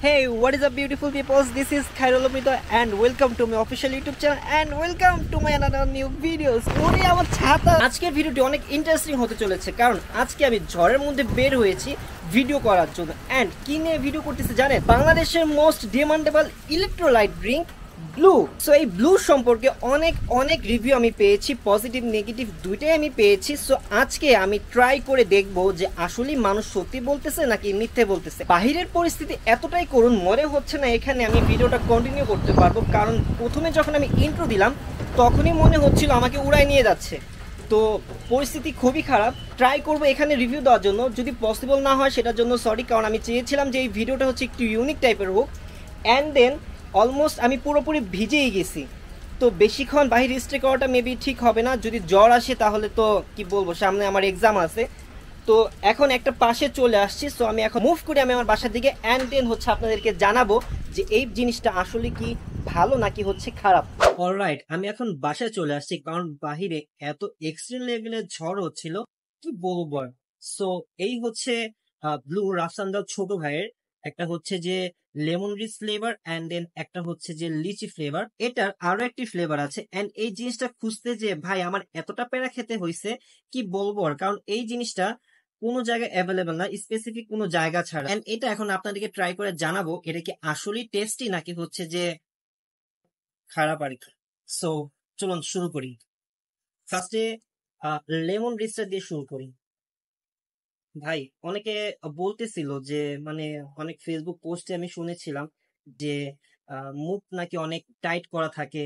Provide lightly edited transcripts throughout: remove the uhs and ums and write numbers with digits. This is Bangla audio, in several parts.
Hey, what is up, beautiful peoples? This is Khairul Amrita and welcome to my official YouTube channel and welcome to my another new videos. ওরে আমার ছাতা আজকের ভিডিওটি অনেক ইন্টারেস্টিং হতে চলেছে কারণ আজকে আমি ঝড়ের মধ্যে বের হয়েছি ভিডিও করার জন্য এন্ড কি নিয়ে ভিডিও করতেছি জানেন বাংলাদেশের most demandable electrolyte drink blue. So এই ব্লু সম্পর্কে অনেক রিভিউ আমি পেয়েছি, পজিটিভ নেগেটিভ দুইটাই আমি পেয়েছি। সো আজকে আমি ট্রাই করে দেখব যে আসলেই মানুষ সত্যি বলতেছে নাকি মিথ্যে বলতেছে। বাহিরের পরিস্থিতি এতটাই করুণ মনে হচ্ছে না এখানে আমি ভিডিওটা কন্টিনিউ করতে পারবো, কারণ প্রথমে যখন আমি ইন্ট্রো দিলাম তখনই মনে হচ্ছিল আমাকে উড়াই নিয়ে যাচ্ছে। তো পরিস্থিতি খুবই খারাপ। ট্রাই করব এখানে রিভিউ দেওয়ার জন্য, যদি পসিবল না হয় সেটার জন্য সরি, কারণ আমি চেয়েছিলাম যে এই ভিডিওটা হচ্ছে একটু ইউনিক টাইপের হোক। অ্যান্ড দেন অলমোস্ট আমি পুরোপুরি ভিজেই গেছি, তো বেশিক্ষণ বাইরে স্টে করাটা মেবি ঠিক হবে না। যদি জ্বর আসে তাহলে তো কি বলবো, সামনে আমার এক্সাম আছে। তো এখন একটা পাশে চলে আসছি, সো আমি এখন মুভ করি আমি আমার বাসার দিকে অ্যান্ড দেন হচ্ছে আপনাদেরকে জানাবো যে এই জিনিসটা আসলে কি ভালো নাকি হচ্ছে খারাপ। অলরাইট, আমি এখন বাসায় চলে আসছি কারণ বাহিরে এত এক্সট্রিম লেভেলের ঝড় হচ্ছিল কি বলবো। সো এই হচ্ছে ব্লু রাফসানদার ছোট ভাইয়ের একটা হচ্ছে যে lemon rich flavour and then একটা হচ্ছে যে লিচি ফ্লেভার। এটার আরো একটি ফ্লেভার আছে অ্যান্ড এই জিনিসটা খুঁজতে যে ভাই আমার এতটা প্যারা খেতে হয়েছে কি বলবো, আর কারণ এই জিনিসটা কোনো জায়গায় অ্যাভেলেবেল না, স্পেসিফিক কোনো জায়গা ছাড়া। এন্ড এটা এখন আপনাদেরকে ট্রাই করে জানাবো এটা কি আসলেই টেস্টি নাকি হচ্ছে যে খারাপ আর কি। সো চলুন শুরু করি। ফার্স্টে লেমন রিচটা দিয়ে শুরু করি। ভাই অনেকে বলতেছিল যে মানে অনেক ফেসবুক পোস্টে আমি শুনেছিলাম যে মুখ নাকি অনেক টাইট করা থাকে,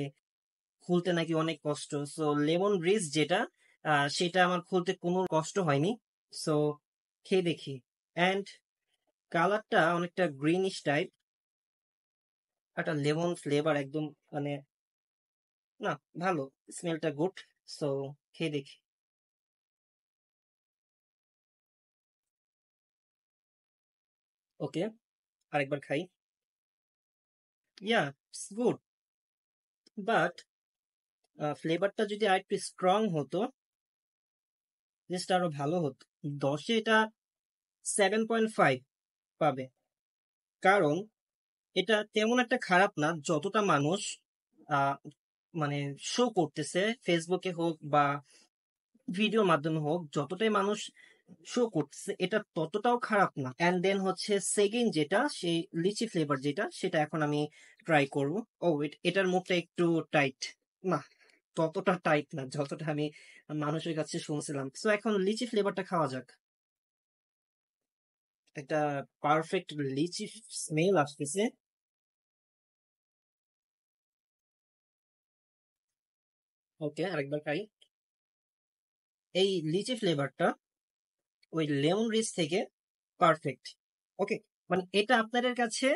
খুলতে নাকি অনেক কষ্ট। সো লেমন রিচ যেটা সেটা আমার খুলতে কোনো কষ্ট হয়নি। সো খেয়ে দেখি। অ্যান্ড কালারটা অনেকটা গ্রিনিশ টাইপ, একটা লেমন ফ্লেভার একদম, মানে না ভালো, স্মেলটা গুড। সো খেয়ে দেখি। ওকে, আরেকবার খাই। ইয়া, ইটস গুড, বাট ফ্লেভারটা যদি আরেকটু স্ট্রং হতো টেস্ট আরো ভালো হতো। 10-এ এটা 7.5 পাবে, কারণ এটা তেমন একটা খারাপ না যতটা মানুষ আহ মানে শো করতেছে, ফেসবুকে হোক বা ভিডিওর মাধ্যমে হোক, যতটাই মানুষ শো করতেছে এটা ততটাও খারাপ না। অ্যান্ড দেন হচ্ছে সেকেন্ড যেটা সেই লিচি ফ্লেভার যেটা, সেটা এখন আমি ট্রাই করব। ও ওয়েট, এটার মুখটা একটু টাইট, না ততটা টাইট না যতটা আমি মানুষের কাছে শুনছিলাম। সো এখন লিচি ফ্লেভারটা খাওয়া যাক। একটা পারফেক্ট লিচি স্মেল আসতেছে। ওকে, আরেকবার খাই। এই লিচি ফ্লেভারটা ওই লেমন রিচ থেকে পারফেক্ট। ওকে, মানে এটা আপনাদের কাছে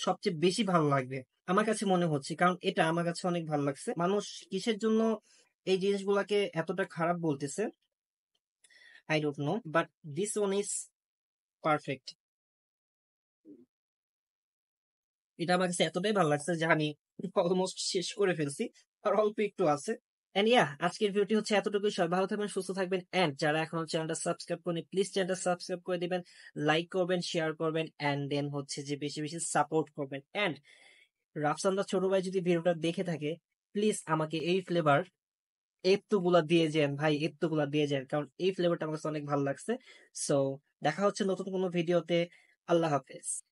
সবচেয়ে বেশি ভালো লাগবে আমার কাছে মনে হচ্ছে, কারণ এটা আমার কাছে অনেক ভালো লাগছে। মানুষ কিসের জন্য এই জিনিসগুলাকে এতটা খারাপ বলতেছে I don't know, but this one is perfect. এটা আমার কাছে এতটাই ভালো লাগছে যে আমি অলমোস্ট শেষ করে ফেলছি, আর অল্প একটু আছে। এন্ড ইয়া, আজকের ভিডিওটি হচ্ছে এতটুকুই। সবাই ভালো থাকবেন, সুস্থ থাকবেন এন্ড যারা এখনো চ্যানেলটা সাবস্ক্রাইব করেনি প্লিজ চ্যানেলটা সাবস্ক্রাইব করে দিবেন, লাইক করবেন, শেয়ার করবেন এন্ড দেন হচ্ছে যে বেশি বেশি সাপোর্ট করবেন। এন্ড রাফসানদার ছোট ভাই যদি ভিডিওটা দেখে থাকে প্লিজ আমাকে এই ফ্লেভার এত্তুগুলা দিয়ে যান ভাই, এত্তুগুলা দিয়ে যান, কারণ এই ফ্লেভারটা আমার কাছে অনেক ভালো লাগছে। সো দেখা হচ্ছে নতুন কোনো ভিডিওতে। আল্লাহ হাফেজ।